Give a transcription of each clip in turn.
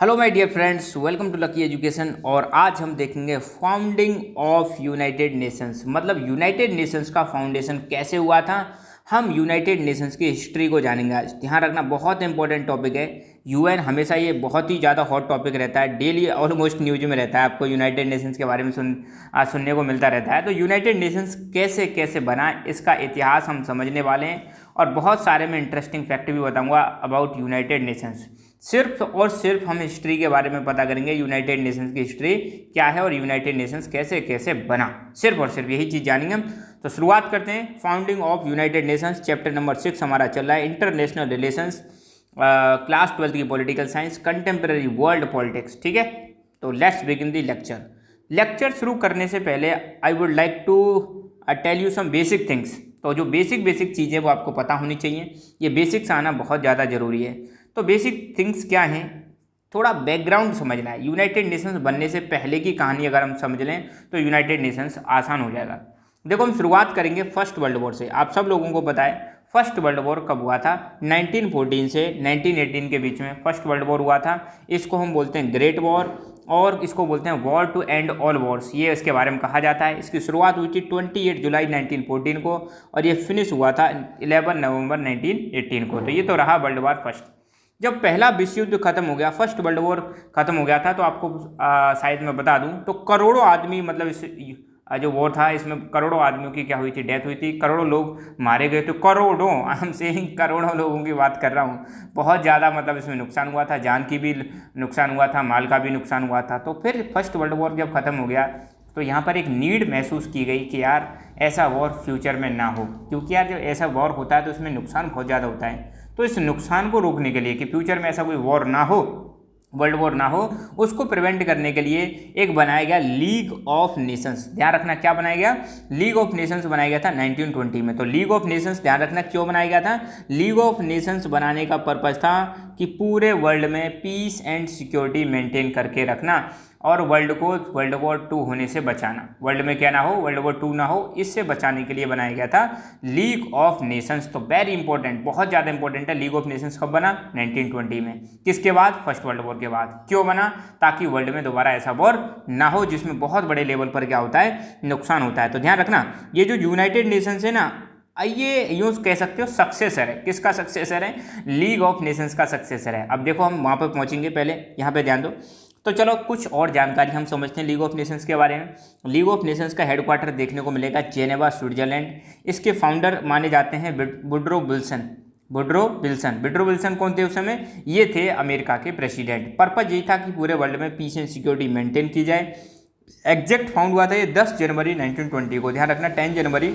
Hello my dear friends, welcome to lucky education. और आज हम देखेंगे फाउंडिंग ऑफ यूनाइटेड नेशंस, मतलब यूनाइटेड नेशंस का फाउंडेशन कैसे हुआ था। हम यूनाइटेड नेशंस की हिस्ट्री को जानेंगे। आज ध्यान रखना, बहुत इंपॉर्टेंट टॉपिक है। यूएन हमेशा ये बहुत ही ज़्यादा हॉट टॉपिक रहता है, डेली ऑलमोस्ट न्यूज में रहता है। आपको यूनाइटेड नेशंस के बारे में सुनने को मिलता रहता है। तो यूनाइटेड नेशंस कैसे कैसे बना, इसका इतिहास हम समझने वाले हैं और बहुत सारे में इंटरेस्टिंग फैक्ट भी बताऊंगा अबाउट यूनाइटेड नेशंस। सिर्फ और सिर्फ हम हिस्ट्री के बारे में पता करेंगे, यूनाइटेड नेशंस की हिस्ट्री क्या है और यूनाइटेड नेशंस कैसे कैसे बना, सिर्फ और सिर्फ यही चीज़ जानेंगे हम। तो शुरुआत करते हैं। Founding of United Nations, chapter number 6 हमारा चल रहा है, इंटरनेशनल रिलेशंस, क्लास 12 की political science, contemporary world politics. ठीक है, तो let's begin the lecture. Lecture शुरू करने से पहले I would like to tell you some basic things. तो जो बेसिक चीज़ें वो आपको पता होनी चाहिए, ये बेसिक्स आना बहुत ज़्यादा ज़रूरी है। तो बेसिक थिंग्स क्या हैं, थोड़ा बैकग्राउंड समझना है। यूनाइटेड नेशंस बनने से पहले की कहानी अगर हम समझ लें तो यूनाइटेड नेशंस आसान हो जाएगा। देखो, हम शुरुआत करेंगे फर्स्ट वर्ल्ड वॉर से। आप सब लोगों को पता है फर्स्ट वर्ल्ड वॉर कब हुआ था। 1914 से 1918 के बीच में फर्स्ट वर्ल्ड वॉर हुआ था। इसको हम बोलते हैं ग्रेट वॉर और इसको बोलते हैं war to end all wars, ये इसके बारे में कहा जाता है। इसकी शुरुआत हुई थी 28 जुलाई 1914 को और ये फिनिश हुआ था 11 नवंबर 1918 को। तो ये तो रहा वर्ल्ड वॉर फर्स्ट। जब पहला विश्व युद्ध खत्म हो गया, फर्स्ट वर्ल्ड वॉर खत्म हो गया था, तो आपको शायद मैं बता दूं तो करोड़ों आदमी, मतलब इस जो वॉर था इसमें करोड़ों आदमियों की क्या हुई थी, डेथ हुई थी। करोड़ों लोग मारे गए थे, करोड़ों, आई एम सेइंग करोड़ों लोगों की बात कर रहा हूँ। बहुत ज़्यादा, मतलब इसमें नुकसान हुआ था, जान की भी नुकसान हुआ था, माल का भी नुकसान हुआ था। तो फिर फर्स्ट वर्ल्ड वॉर जब खत्म हो गया तो यहाँ पर एक नीड महसूस की गई कि यार ऐसा वॉर फ्यूचर में ना हो, क्योंकि यार जब ऐसा वॉर होता है तो उसमें नुकसान बहुत ज़्यादा होता है। तो इस नुकसान को रोकने के लिए कि फ्यूचर में ऐसा कोई वॉर ना हो, वर्ल्ड वॉर ना हो, उसको प्रिवेंट करने के लिए एक बनाया गया लीग ऑफ नेशंस। ध्यान रखना, क्या बनाया गया, लीग ऑफ नेशंस बनाया गया था 1920 में। तो लीग ऑफ नेशंस, ध्यान रखना क्यों बनाया गया था। लीग ऑफ नेशंस बनाने का पर्पज था कि पूरे वर्ल्ड में पीस एंड सिक्योरिटी मेंटेन करके रखना और वर्ल्ड को वर्ल्ड वॉर 2 होने से बचाना। वर्ल्ड में क्या ना हो, वर्ल्ड वॉर 2 ना हो, इससे बचाने के लिए बनाया गया था लीग ऑफ नेशंस। तो वेरी इंपॉर्टेंट, बहुत ज़्यादा इंपॉर्टेंट है। लीग ऑफ नेशंस कब बना, 1920 में। किसके बाद, फर्स्ट वर्ल्ड वॉर के बाद। क्यों बना, ताकि वर्ल्ड में दोबारा ऐसा वॉर ना हो जिसमें बहुत बड़े लेवल पर क्या होता है, नुकसान होता है। तो ध्यान रखना, ये जो यूनाइटेड नेशंस है ना, ये यूँ कह सकते हो सक्सेसर है। किसका सक्सेसर है, लीग ऑफ नेशंस का सक्सेसर है। अब देखो हम वहाँ पर पहुँचेंगे, पहले यहाँ पे ध्यान दो। तो चलो कुछ और जानकारी हम समझते हैं लीग ऑफ नेशंस के बारे में। लीग ऑफ नेशंस का हेडक्वार्टर देखने को मिलेगा जेनेवा, स्विट्जरलैंड। इसके फाउंडर माने जाते हैं वुड्रो विल्सन। वुड्रो विल्सन कौन थे उस समय, ये थे अमेरिका के प्रेसिडेंट। पर्पज यही था कि पूरे वर्ल्ड में पीस एंड सिक्योरिटी मेंटेन की जाए। एग्जैक्ट फाउंड हुआ था ये 10 जनवरी 1920 को। ध्यान रखना, 10 जनवरी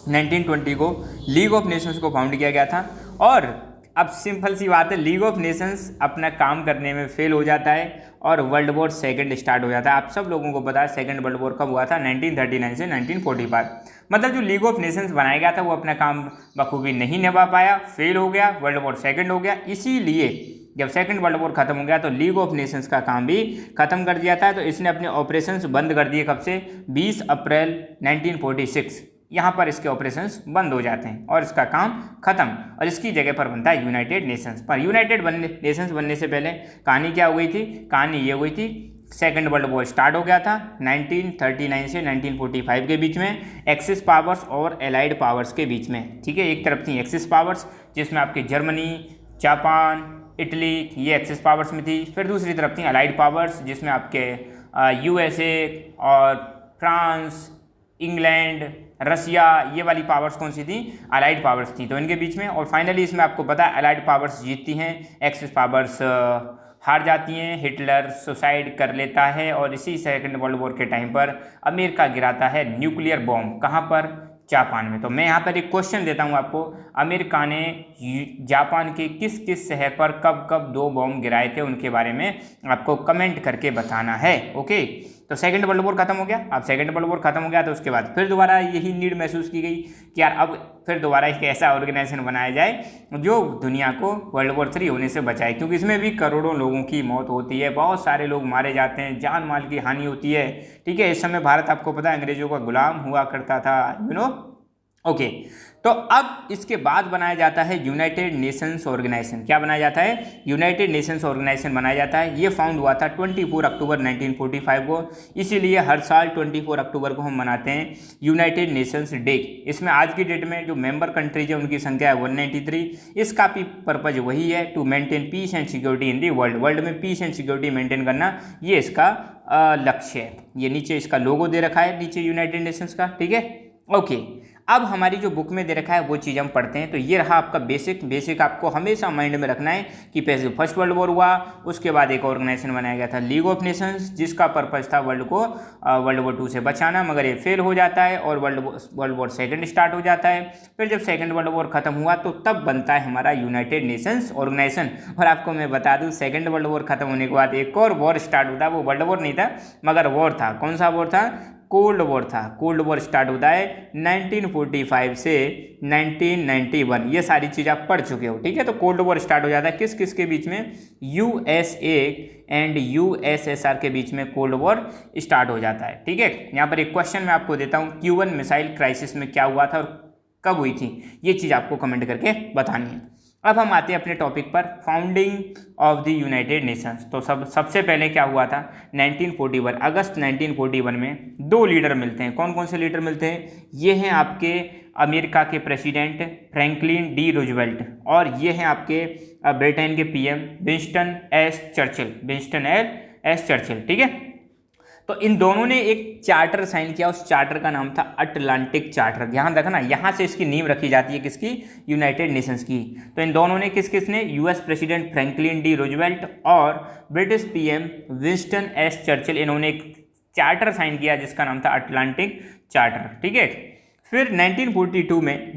1920 को लीग ऑफ नेशंस को फाउंड किया गया था। और अब सिंपल सी बात है, लीग ऑफ नेशंस अपना काम करने में फेल हो जाता है और वर्ल्ड वॉर सेकंड स्टार्ट हो जाता है। आप सब लोगों को पता है सेकंड वर्ल्ड वॉर कब हुआ था, 1939 से 1945। मतलब जो लीग ऑफ नेशंस बनाया गया था वो अपना काम बखूबी नहीं निभा पाया, फेल हो गया, वर्ल्ड वॉर सेकंड हो गया। इसीलिए जब सेकंड वर्ल्ड वॉर खत्म हो गया तो लीग ऑफ नेशंस का काम भी खत्म कर दिया था। तो इसने अपने ऑपरेशंस बंद कर दिए। कब से, 20 अप्रैल 1946 यहाँ पर इसके ऑपरेशंस बंद हो जाते हैं और इसका काम खत्म, और इसकी जगह पर बनता है यूनाइटेड नेशंस। पर यूनाइटेड नेशंस बनने से पहले कहानी क्या हो गई थी, कहानी ये हुई थी, सेकंड वर्ल्ड वॉर स्टार्ट हो गया था 1939 से 1945 के बीच में, एक्सिस पावर्स और एलाइड पावर्स के बीच में। ठीक है, एक तरफ थी एक्सिस पावर्स जिसमें आपके जर्मनी, जापान, इटली, ये एक्सिस पावर्स में थी। फिर दूसरी तरफ थी अलाइड पावर्स जिसमें आपके यूएसए और फ्रांस, इंग्लैंड, रसिया, ये वाली पावर्स कौन सी थी, अलाइड पावर्स थी। तो इनके बीच में, और फाइनली इसमें आपको पता है अलाइड पावर्स जीतती हैं, एक्सिस पावर्स हार जाती हैं। हिटलर सुसाइड कर लेता है और इसी सेकंड वर्ल्ड वॉर के टाइम पर अमेरिका गिराता है न्यूक्लियर बॉम्ब। कहाँ पर, जापान में। तो मैं यहाँ पर एक क्वेश्चन देता हूँ आपको, अमेरिका ने जापान के किस किस शहर पर कब कब 2 बॉम्ब गिराए थे, उनके बारे में आपको कमेंट करके बताना है। ओके, तो सेकंड वर्ल्ड वॉर खत्म हो गया। अब सेकंड वर्ल्ड वॉर खत्म हो गया तो उसके बाद फिर दोबारा यही नीड महसूस की गई कि यार अब फिर दोबारा एक ऐसा ऑर्गेनाइजेशन बनाया जाए जो दुनिया को वर्ल्ड वॉर 3 होने से बचाए, क्योंकि इसमें भी करोड़ों लोगों की मौत होती है, बहुत सारे लोग मारे जाते हैं, जान माल की हानि होती है। ठीक है, इस समय भारत आपको पता है अंग्रेजों का गुलाम हुआ करता था, ओके। तो अब इसके बाद बनाया जाता है यूनाइटेड नेशंस ऑर्गेनाइजेशन। क्या बनाया जाता है? यूनाइटेड नेशंस ऑर्गेनाइजेशन बनाया जाता है। ये फाउंड हुआ था 24 अक्टूबर 1945 को, इसीलिए हर साल 24 अक्टूबर को हम मनाते हैं यूनाइटेड नेशंस डे। इसमें आज की डेट में जो मेंबर कंट्रीज है उनकी संख्या है 193। इसका भी पर्पज वही है, to maintain peace and security in the world. World में पीस एंड सिक्योरिटी मेंटेन करना, ये इसका लक्ष्य है। ये नीचे इसका लोगो दे रखा है, नीचे यूनाइटेड नेशंस का, ठीक है। ओके, अब हमारी जो बुक में दे रखा है वो चीज़ हम पढ़ते हैं। तो ये रहा आपका बेसिक आपको हमेशा माइंड में रखना है कि पहले फर्स्ट वर्ल्ड वॉर हुआ, उसके बाद एक ऑर्गेनाइजेशन बनाया गया था लीग ऑफ नेशंस, जिसका पर्पज था वर्ल्ड वॉर 2 से बचाना, मगर ये फेल हो जाता है और वर्ल्ड वॉर सेकंड स्टार्ट हो जाता है। फिर जब सेकंड वर्ल्ड वॉर खत्म हुआ तो तब बनता है हमारा यूनाइटेड नेशंस ऑर्गेनाइजेशन। और आपको मैं बता दूँ, सेकंड वर्ल्ड वॉर खत्म होने के बाद एक और वॉर स्टार्ट होता है। वो वर्ल्ड वॉर नहीं था मगर वॉर था। कौन सा वॉर था? कोल्ड वॉर था। कोल्ड वॉर स्टार्ट होता है 1945 से 1991। ये सारी चीज़ आप पढ़ चुके हो, ठीक है। तो कोल्ड वॉर स्टार्ट हो जाता है किस किस के बीच में? यूएसए एंड यूएसएसआर के बीच में कोल्ड वॉर स्टार्ट हो जाता है, ठीक है। यहाँ पर एक क्वेश्चन मैं आपको देता हूँ, क्यूबन मिसाइल क्राइसिस में क्या हुआ था और कब हुई थी, ये चीज़ आपको कमेंट करके बतानी है। अब हम आते हैं अपने टॉपिक पर, founding of the United Nations. तो सबसे पहले क्या हुआ था? 1941 अगस्त 1941 में 2 लीडर मिलते हैं। कौन कौन से लीडर मिलते हैं? ये हैं आपके अमेरिका के प्रेसिडेंट फ्रैंकलिन डी रूजवेल्ट, और ये हैं आपके ब्रिटेन के पीएम विंस्टन एस चर्चिल, ठीक है। तो इन दोनों ने एक चार्टर साइन किया, उस चार्टर का नाम था अटलांटिक चार्टर। ध्यान रखना, यहाँ से इसकी नींव रखी जाती है किसकी? यूनाइटेड नेशंस की। तो इन दोनों ने किसने? US president Franklin D Roosevelt और British PM Winston S Churchill, इन्होंने एक चार्टर साइन किया जिसका नाम था अटलांटिक चार्टर, ठीक है। फिर 1942 में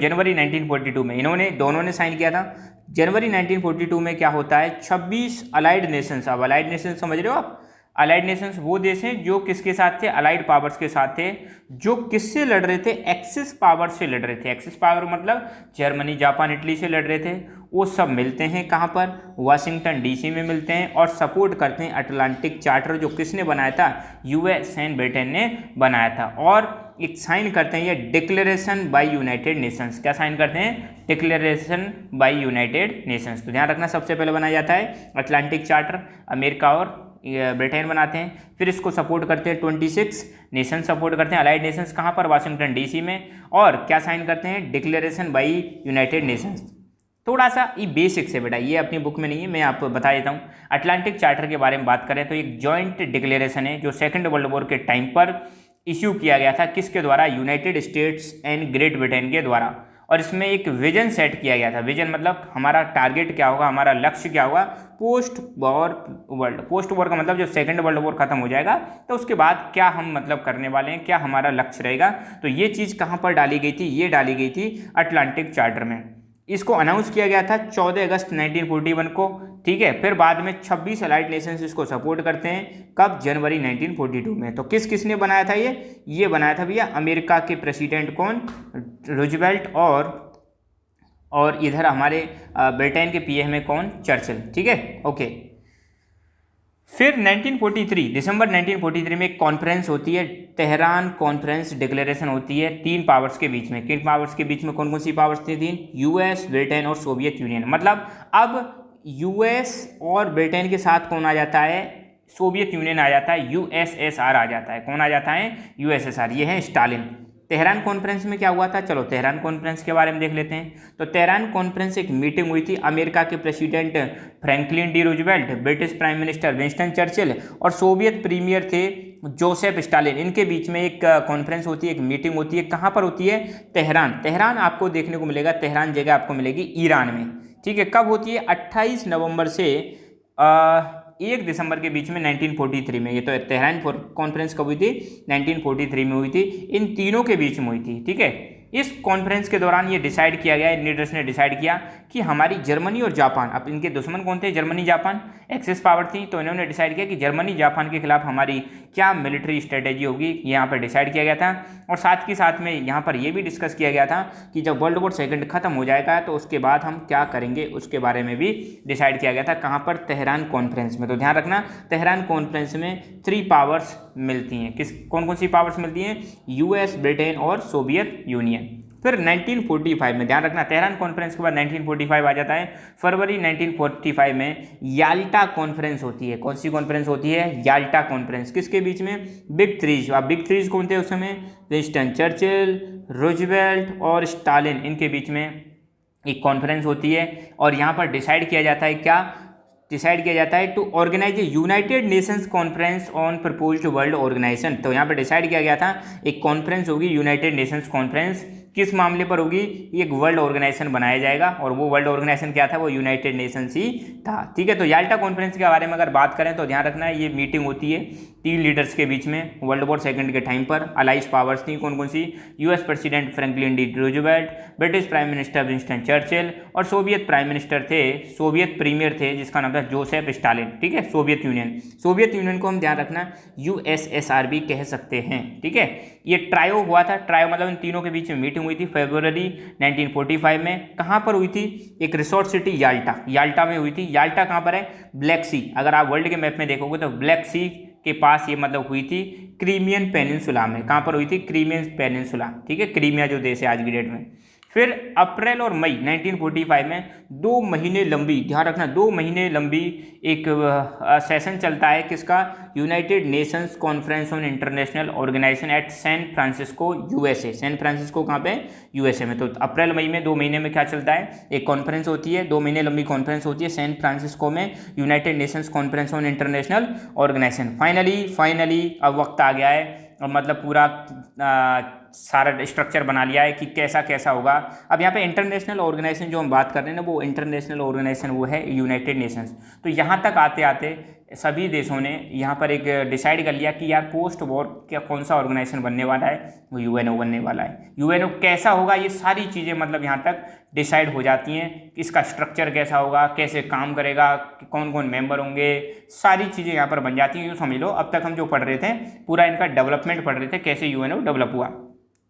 जनवरी 1942 में दोनों ने साइन किया था। जनवरी 1942 में क्या होता है? 26 अलाइड नेशंस। अब अलाइड नेशंस समझ रहे हो आप? अलाइड नेशंस वो देश हैं जो किसके साथ थे? अलाइड पावर्स के साथ थे। जो किससे लड़ रहे थे? एक्सिस पावर से लड़ रहे थे। एक्सिस पावर मतलब जर्मनी, जापान, इटली से लड़ रहे थे। वो सब मिलते हैं कहाँ पर? वाशिंगटन डीसी में मिलते हैं और सपोर्ट करते हैं अटलांटिक चार्टर, जो किसने बनाया था? यूएस एंड ब्रिटेन ने बनाया था। और एक साइन करते हैं ये डिक्लेरेशन बाय यूनाइटेड नेशंस। क्या साइन करते हैं? Declaration bye United Nations. तो ध्यान रखना, सबसे पहले बनाया जाता है अटलांटिक चार्टर, अमेरिका और ब्रिटेन बनाते हैं। फिर इसको सपोर्ट करते हैं 26 नेशन सपोर्ट करते हैं। अलाइड नेशंस कहाँ पर? वाशिंगटन डीसी में। और क्या साइन करते हैं? Declaration bye United Nations. थोड़ा सा ये बेसिक्स है बेटा, ये अपनी बुक में नहीं है, मैं आपको बता देता हूँ। अटलांटिक चार्टर के बारे में बात करें तो एक जॉइंट डिक्लेरेशन है जो सेकेंड वर्ल्ड वॉर के टाइम पर इश्यू किया गया था। किसके द्वारा? United states and great Britain के द्वारा। और इसमें एक विजन सेट किया गया था। विजन मतलब हमारा टारगेट क्या होगा, हमारा लक्ष्य क्या होगा post war world. Post war का मतलब जब सेकंड वर्ल्ड वॉर खत्म हो जाएगा तो उसके बाद क्या हम मतलब करने वाले हैं, क्या हमारा लक्ष्य रहेगा। तो ये चीज़ कहाँ पर डाली गई थी? ये डाली गई थी अटलांटिक चार्टर में। इसको अनाउंस किया गया था 14 अगस्त 1941 को, ठीक है। फिर बाद में 26 अलाइड नेशंस इसको सपोर्ट करते हैं। कब? जनवरी 1942 में। तो किसने बनाया था ये बनाया था भैया अमेरिका के प्रेसिडेंट कौन? रूजवेल्ट, और इधर हमारे ब्रिटेन के पीएम में कौन? चर्चिल, ठीक है, ओके। फिर 1943 दिसंबर 1943 में एक कॉन्फ्रेंस होती है, तेहरान कॉन्फ्रेंस डिक्लेरेशन होती है 3 पावर्स के बीच में। किन पावर्स के बीच में? कौन कौन सी पावर्स थी? 3, यूएस, ब्रिटेन और सोवियत यूनियन। मतलब अब यूएस और ब्रिटेन के साथ कौन आ जाता है? सोवियत यूनियन आ जाता है, यूएसएसआर आ जाता है। कौन आ जाता है? यूएसएसआर। ये है स्टालिन। तेहरान कॉन्फ्रेंस में क्या हुआ था? चलो तेहरान कॉन्फ्रेंस के बारे में देख लेते हैं। तो तेहरान कॉन्फ्रेंस एक मीटिंग हुई थी, अमेरिका के president Franklin D Roosevelt, British prime minister Winston Churchill और सोवियत प्रीमियर थे जोसेफ स्टालिन। इनके बीच में एक कॉन्फ्रेंस होती है, एक मीटिंग होती है। कहाँ पर होती है? तेहरान आपको देखने को मिलेगा, तेहरान जगह आपको मिलेगी ईरान में, ठीक है। कब होती है? 28 नवंबर से 1 दिसंबर के बीच में 1943 में। ये तो तेहरान कॉन्फ्रेंस कब हुई थी? 1943 में हुई थी। इन तीनों के बीच में हुई थी, ठीक है। इस कॉन्फ्रेंस के दौरान ये डिसाइड किया गया, लीडर्स ने डिसाइड किया कि हमारी जर्मनी और जापान, अब इनके दुश्मन कौन थे? जर्मनी जापान, एक्सिस पावर थी। तो इन्होंने डिसाइड किया कि जर्मनी जापान के खिलाफ हमारी क्या मिलिट्री स्ट्रेटेजी होगी, यहाँ पर डिसाइड किया गया था। और साथ के साथ में यहाँ पर यह भी डिस्कस किया गया था कि जब वर्ल्ड वॉर सेकंड खत्म हो जाएगा तो उसके बाद हम क्या करेंगे, उसके बारे में भी डिसाइड किया गया था। कहाँ पर? तेहरान कॉन्फ्रेंस में। तो ध्यान रखना, तेहरान कॉन्फ्रेंस में 3 पावर्स मिलती हैं। कौन कौन सी पावर्स मिलती हैं? यूएस, ब्रिटेन और सोवियत यूनियन। फिर 1945 में, ध्यान रखना तेहरान कॉन्फ्रेंस के बाद 1945 आ जाता है। फरवरी 1945 में याल्टा कॉन्फ्रेंस होती है। कौन सी कॉन्फ्रेंस होती है? Yalta conference. किसके बीच में? Big threes. अब बिग थ्रीज कौन थे उस समय? विंस्टन चर्चिल, रूजवेल्ट और स्टालिन, इनके बीच में एक कॉन्फ्रेंस होती है। और यहाँ पर डिसाइड किया जाता है, क्या डिसाइड किया जाता है? To organize a United Nations conference on proposed world organization. तो यहाँ पर डिसाइड किया गया था एक कॉन्फ्रेंस होगी, यूनाइटेड नेशंस कॉन्फ्रेंस। किस मामले पर होगी? एक वर्ल्ड ऑर्गेनाइजेशन बनाया जाएगा, और वो वर्ल्ड ऑर्गेनाइजेशन क्या था? वो यूनाइटेड नेशंस ही था। ठीक है, तो याल्टा कॉन्फ्रेंस के बारे में अगर बात करें तो ध्यान रखना है, ये मीटिंग होती है 3 लीडर्स के बीच में। वर्ल्ड वॉर सेकंड के टाइम पर अलाइज पावर्स थी, कौन कौन सी? US president Franklin D Roosevelt, British prime minister Winston Churchill, और सोवियत प्राइम मिनिस्टर थे, सोवियत प्रीमियर थे जिसका नाम था जोसेफ स्टालिन। ठीक है, सोवियत यूनियन को हम ध्यान रखना यूएसएसआर भी कह सकते हैं। ठीक है, ये ट्रायो हुआ था। ट्रायो मतलब इन तीनों के बीच में मीटिंग हुई थी फरवरी 1945 में। कहाँ पर हुई थी? एक रिसोर्ट सिटी याल्टा में हुई थी। याल्टा कहाँ पर है? ब्लैक सी। अगर आप वर्ल्ड के मैप में देखोगे तो ब्लैक सी के पास ये मतलब हुई थी क्रीमियन पेनिनसुला में। कहाँ पर हुई थी? Crimean peninsula. ठीक है, क्रीमिया जो देश है आज की डेट में। फिर अप्रैल और मई 1945 में 2 महीने लंबी, ध्यान रखना 2 महीने लंबी एक सेशन चलता है। किसका? United Nations conference on international organization at San Francisco USA. San Francisco कहाँ पे? यूएसए में। तो अप्रैल मई में 2 महीने में क्या चलता है? एक कॉन्फ्रेंस होती है, 2 महीने लंबी कॉन्फ्रेंस होती है सैन फ्रांसिस्को में, United Nations conference on international organization. Finally अब वक्त आ गया है, और मतलब पूरा सारा स्ट्रक्चर बना लिया है कि कैसा कैसा होगा। अब यहाँ पे इंटरनेशनल ऑर्गेनाइजेशन जो हम बात कर रहे हैं ना, वो इंटरनेशनल ऑर्गेनाइजेशन वो है यूनाइटेड नेशंस। तो यहाँ तक आते आते सभी देशों ने यहाँ पर एक डिसाइड कर लिया कि यार पोस्ट वॉर क्या कौन सा ऑर्गेनाइजेशन बनने वाला है? वो यूएनओ बनने वाला है। यूएनओ कैसा होगा, ये सारी चीज़ें मतलब यहाँ तक डिसाइड हो जाती हैं। इसका स्ट्रक्चर कैसा होगा, कैसे काम करेगा, कौन कौन मेंबर होंगे, सारी चीज़ें यहाँ पर बन जाती हैं। यूँ समझ लो अब तक हम जो पढ़ रहे थे पूरा इनका डेवलपमेंट पढ़ रहे थे, कैसे यूएनओ डेवलप हुआ।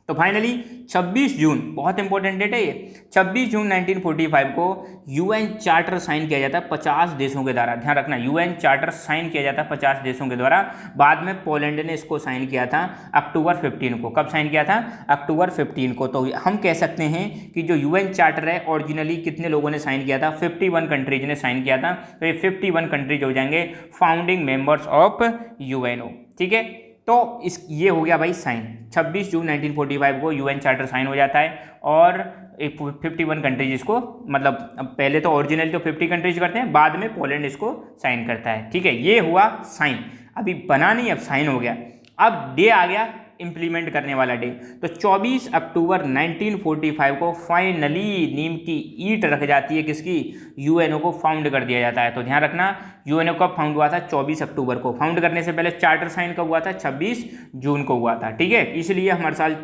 तो फाइनली 26 जून, बहुत इंपॉर्टेंट डेट है ये, 26 जून 1945 को यूएन चार्टर साइन किया जाता है 50 देशों के द्वारा। ध्यान रखना, यूएन चार्टर साइन किया जाता है 50 देशों के द्वारा। बाद में पोलैंड ने इसको साइन किया था अक्टूबर 15 को। कब साइन किया था? अक्टूबर 15 को। तो हम कह सकते हैं कि जो यूएन चार्टर है ओरिजिनली कितने लोगों ने साइन किया था? 51 कंट्रीज ने साइन किया था। तो ये 51 कंट्रीज हो जाएंगे फाउंडिंग मेंबर्स ऑफ यूएनओ। ठीक है, तो ये हो गया भाई साइन। 26 जून 1945 को यूएन चार्टर साइन हो जाता है, और 51 कंट्रीज इसको, मतलब पहले तो ओरिजिनल तो 50 कंट्रीज करते हैं, बाद में पोलैंड इसको साइन करता है। ठीक है, ये हुआ साइन। अभी बना नहीं, अब साइन हो गया। अब डे आ गया इम्प्लीमेंट करने वाला डे। तो 24 अक्टूबर 1945 को फाइनली नीम की ईंट रख जाती है किसकी? यूएनओ को फाउंड कर दिया जाता है। तो ध्यान रखना, यूएनओ कब फाउंड हुआ था? 24 अक्टूबर को। फाउंड करने से पहले चार्टर साइन कब हुआ था? 26 जून को हुआ था। ठीक है, इसलिए हर साल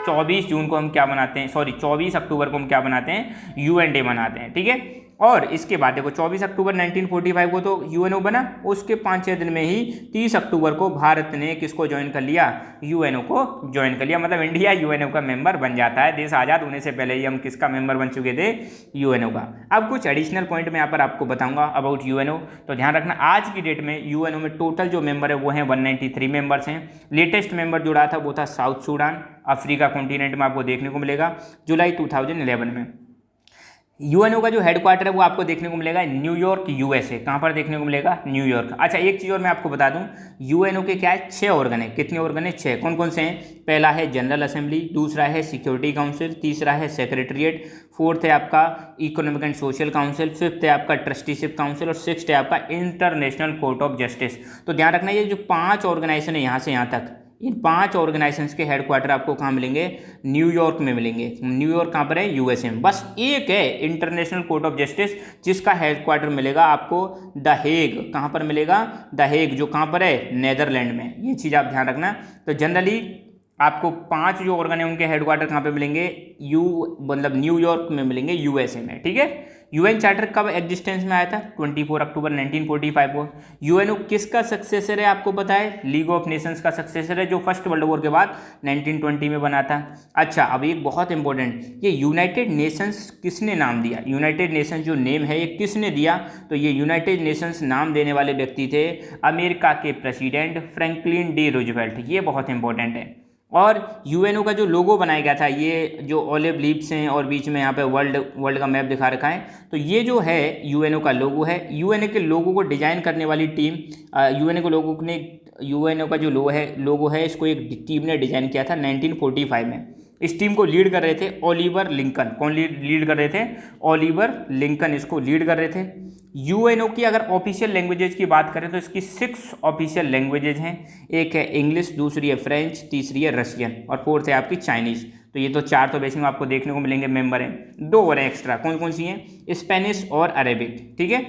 24 जून को हम क्या बनाते हैं, 24 अक्टूबर को हम क्या बनाते हैं? यूएन डे मनाते हैं। ठीक है, और इसके बाद देखो 24 अक्टूबर 1945 को तो यूएनओ बना, उसके 5-6 दिन में ही 30 अक्टूबर को भारत ने किसको ज्वाइन कर लिया? यूएनओ को ज्वाइन कर लिया। मतलब इंडिया यूएनओ का मेंबर बन जाता है। देश आज़ाद होने से पहले ही हम किसका मेंबर बन चुके थे? यूएनओ का। अब कुछ एडिशनल पॉइंट मैं यहाँ पर आपको बताऊंगा अबाउट यूएनओ। तो ध्यान रखना, आज की डेट में यूएनओ में टोटल जो मेंबर है वो हैं 193 मेंबर्स हैं। लेटेस्ट मेंबर जुड़ा था वो था साउथ सूडान, अफ्रीका कॉन्टिनेंट में आपको देखने को मिलेगा जुलाई 2011 में। यूएनओ का जो हेडक्वार्टर है वो आपको देखने को मिलेगा न्यूयॉर्क यूएसए। कहाँ पर देखने को मिलेगा? न्यूयॉर्क। अच्छा, एक चीज़ और मैं आपको बता दूं, यूएनओ के क्या है? 6 ऑर्गन है। कितने ऑर्गन है? 6। कौन कौन से हैं? पहला है जनरल असेंबली, दूसरा है सिक्योरिटी काउंसिल, तीसरा है सेक्रेटरीट, फोर्थ है आपका economic and social council, fifth है आपका ट्रस्टीशिप काउंसिल, और सिक्स्थ है आपका इंटरनेशनल कोर्ट ऑफ जस्टिस। तो ध्यान रखना, ये जो 5 ऑर्गेनाइजेशन है यहाँ से यहाँ तक, इन 5 ऑर्गेनाइजेशंस के हेडक्वार्टर आपको कहाँ मिलेंगे? न्यूयॉर्क में मिलेंगे। न्यूयॉर्क कहाँ पर है? यूएसए में। बस एक है इंटरनेशनल कोर्ट ऑफ जस्टिस, जिसका हेडक्वार्टर मिलेगा आपको द हेग। कहाँ पर मिलेगा? द हेग, जो कहाँ पर है? नेदरलैंड में। ये चीज़ आप ध्यान रखना। तो जनरली आपको 5 जो ऑर्गन है उनके हेडक्वार्टर कहाँ पे मिलेंगे? मतलब न्यूयॉर्क में मिलेंगे, यूएसए में। ठीक है, यूएन चार्टर कब एग्जिस्टेंस में आया था? 24 अक्टूबर 1945 को। यूएनओ किसका सक्सेसर है आपको पता है? लीग ऑफ नेशंस का सक्सेसर है, जो फर्स्ट वर्ल्ड वॉर के बाद 1920 में बना था। अच्छा, अब एक बहुत इंपॉर्टेंट, ये यूनाइटेड नेशंस किसने नाम दिया? यूनाइटेड नेशंस जो नेम है ये किसने दिया? तो ये यूनाइटेड नेशंस नाम देने वाले व्यक्ति थे अमेरिका के प्रेसिडेंट फ्रैंकलिन डी रूजवेल्ट। ये बहुत इंपॉर्टेंट है। और यूएनओ का जो लोगो बनाया गया था, ये जो ऑलिव लीव्स हैं और बीच में यहाँ पे वर्ल्ड का मैप दिखा रखा है, तो ये जो है यूएनओ का लोगो है। यूएनओ के लोगो को डिजाइन करने वाली टीम, यूएनओ का जो लोगो है इसको एक टीम ने डिजाइन किया था 1945 में। इस टीम को लीड कर रहे थे ओलिवर लिंकन। कौन लीड कर रहे थे? ओलिवर लिंकन इसको लीड कर रहे थे। यूएनओ की अगर ऑफिशियल लैंग्वेजेज की बात करें तो इसकी 6 ऑफिशियल लैंग्वेजेज हैं। एक है इंग्लिश, दूसरी है फ्रेंच, तीसरी है रशियन और फोर्थ है आपकी चाइनीज़। तो ये तो 4 तो बेसिक में आपको देखने को मिलेंगे मेंबर हैं। 2 और हैं एक्स्ट्रा। कौन कौन सी हैं? स्पेनिश और अरेबिक। ठीक है,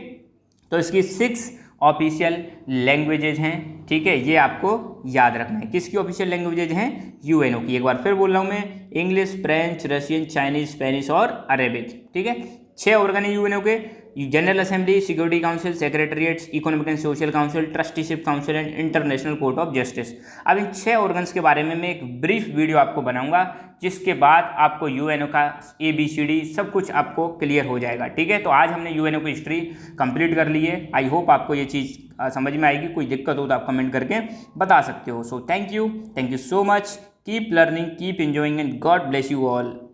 तो इसकी 6 ऑफिशियल लैंग्वेजेज हैं। ठीक है, ये आपको याद रखना है। किसकी ऑफिशियल लैंग्वेजेज हैं? यूएनओ की। एक बार फिर बोल रहा हूँ मैं, English, French, Russian, Chinese, Spanish और अरेबिक। ठीक है, 6 ऑर्गन है यूएनओ के: general assembly, security council, secretariats, economic and social council, trusteeship council and international court of justice. अब इन 6 ऑर्गन्स के बारे में मैं एक ब्रीफ वीडियो आपको बनाऊंगा, जिसके बाद आपको यूएनओ का ABCD सब कुछ आपको क्लियर हो जाएगा। ठीक है, तो आज हमने यूएनओ की हिस्ट्री कंप्लीट कर ली है। आई होप आपको ये चीज़ समझ में आएगी। कोई दिक्कत हो तो आप कमेंट करके बता सकते हो। So thank you so much. Keep learning, keep enjoying and God bless you all.